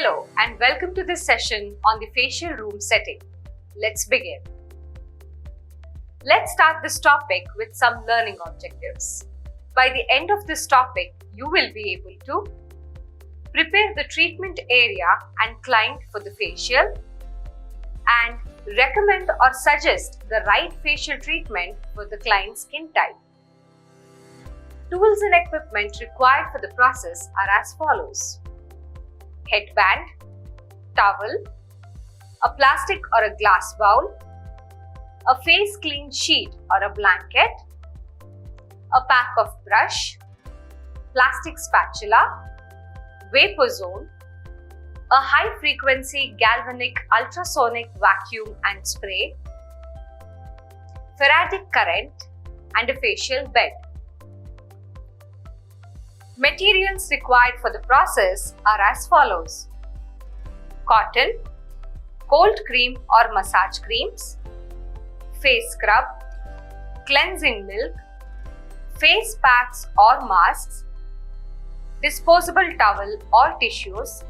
Hello and welcome to this session on the facial room setting. Let's begin. Let's start this topic with some learning objectives. By the end of this topic, you will be able to prepare the treatment area and client for the facial and recommend or suggest the right facial treatment for the client's skin type. Tools and equipment required for the process are as follows: headband, towel, a plastic or a glass bowl, a face clean sheet or a blanket, a pack of brush, plastic spatula, vapor zone, a high frequency galvanic ultrasonic vacuum and spray, Faradic current, and a facial bed. Materials required for the process are as follows: cotton, cold cream or massage creams, face scrub, cleansing milk, face packs or masks, disposable towel or tissues,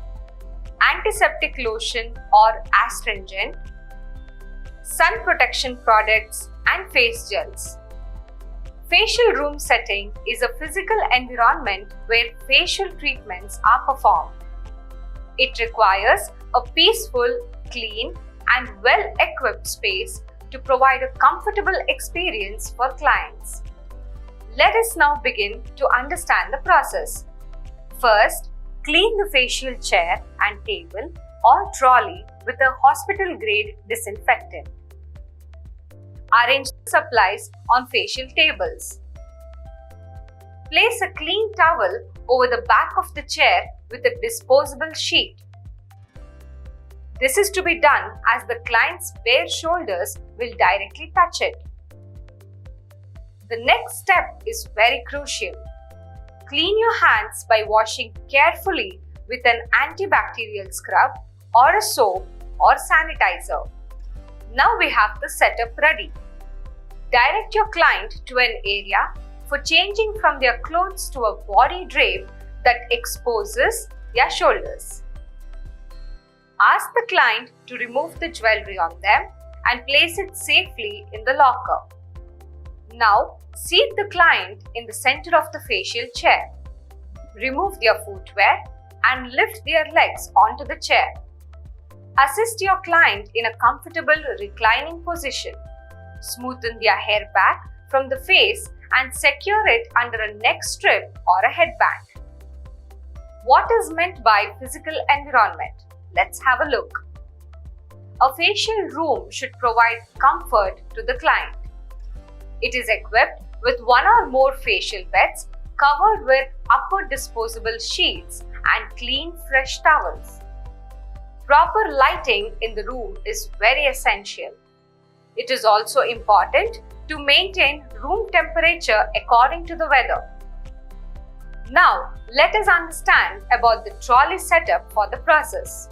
antiseptic lotion or astringent, sun protection products and face gels. Facial room setting is a physical environment where facial treatments are performed. It requires a peaceful, clean, and well-equipped space to provide a comfortable experience for clients. Let us now begin to understand the process. First, clean the facial chair and table or trolley with a hospital-grade disinfectant. Arrange supplies on facial tables. Place a clean towel over the back of the chair with a disposable sheet. This is to be done as the client's bare shoulders will directly touch it. The next step is very crucial. Clean your hands by washing carefully with an antibacterial scrub or a soap or sanitizer. Now we have the setup ready. Direct your client to an area for changing from their clothes to a body drape that exposes their shoulders. Ask the client to remove the jewelry on them and place it safely in the locker. Now, seat the client in the center of the facial chair. Remove their footwear and lift their legs onto the chair. Assist your client in a comfortable reclining position. Smoothen their hair back from the face and secure it under a neck strip or a headband. What is meant by physical environment? Let's have a look. A facial room should provide comfort to the client. It is equipped with one or more facial beds covered with upper disposable sheets and clean, fresh towels. Proper lighting in the room is very essential. It is also important to maintain room temperature according to the weather. Now, let us understand about the trolley setup for the process.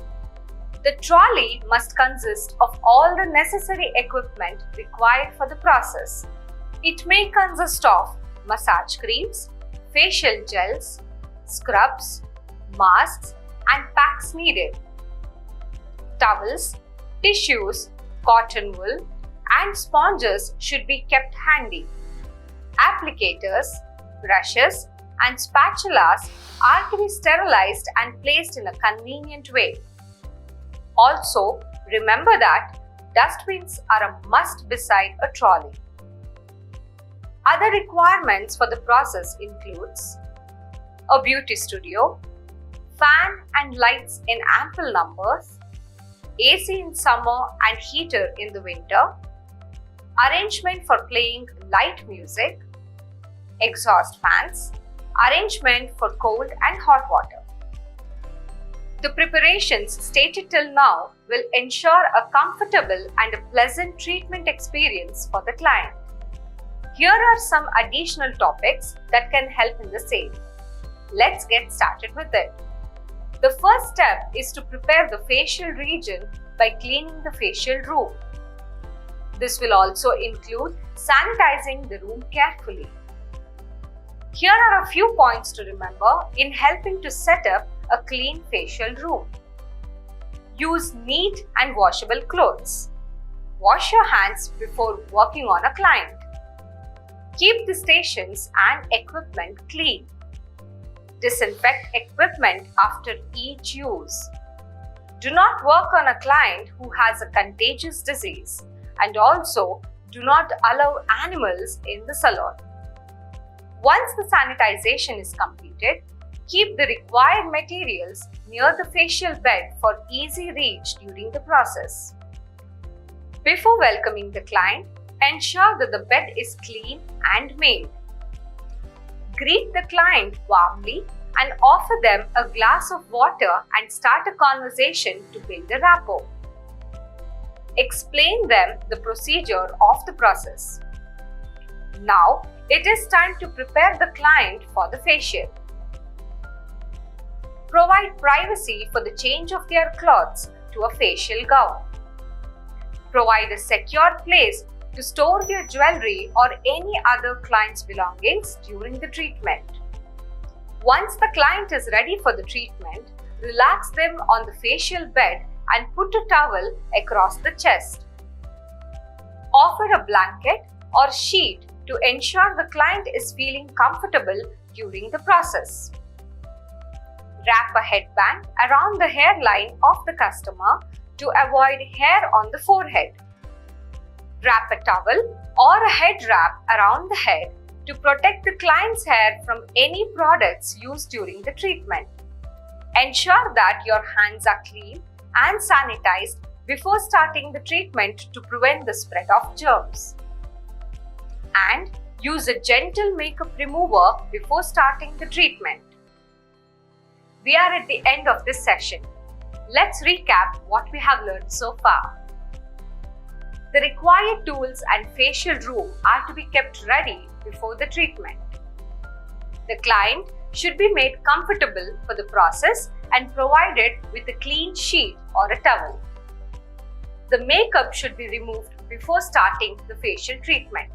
The trolley must consist of all the necessary equipment required for the process. It may consist of massage creams, facial gels, scrubs, masks, and packs needed. Towels, tissues, cotton wool, and sponges should be kept handy. Applicators, brushes, and spatulas are to be sterilized and placed in a convenient way. Also, remember that dustbins are a must beside a trolley. Other requirements for the process includes a beauty studio, fan and lights in ample numbers, AC in summer and heater in the winter, arrangement for playing light music, exhaust fans, arrangement for cold and hot water. The preparations stated till now will ensure a comfortable and a pleasant treatment experience for the client. Here are some additional topics that can help in the same. Let's get started with it. The first step is to prepare the facial region by cleaning the facial room. This will also include sanitizing the room carefully. Here are a few points to remember in helping to set up a clean facial room. Use neat and washable clothes. Wash your hands before working on a client. Keep the stations and equipment clean. Disinfect equipment after each use. Do not work on a client who has a contagious disease, and also do not allow animals in the salon. Once the sanitization is completed, keep the required materials near the facial bed for easy reach during the process. Before welcoming the client, ensure that the bed is clean and made. Greet the client warmly and offer them a glass of water and start a conversation to build a rapport. Explain them the procedure of the process. Now, it is time to prepare the client for the facial. Provide privacy for the change of their clothes to a facial gown. Provide a secure place to store their jewelry or any other client's belongings during the treatment. Once the client is ready for the treatment, relax them on the facial bed and put a towel across the chest. Offer a blanket or sheet to ensure the client is feeling comfortable during the process. Wrap a headband around the hairline of the customer to avoid hair on the forehead. Wrap a towel or a head wrap around the head to protect the client's hair from any products used during the treatment. Ensure that your hands are clean and sanitized before starting the treatment to prevent the spread of germs. And use a gentle makeup remover before starting the treatment. We are at the end of this session. Let's recap what we have learned so far. The required tools and facial room are to be kept ready before the treatment. The client should be made comfortable for the process and provided with a clean sheet or a towel. The makeup should be removed before starting the facial treatment.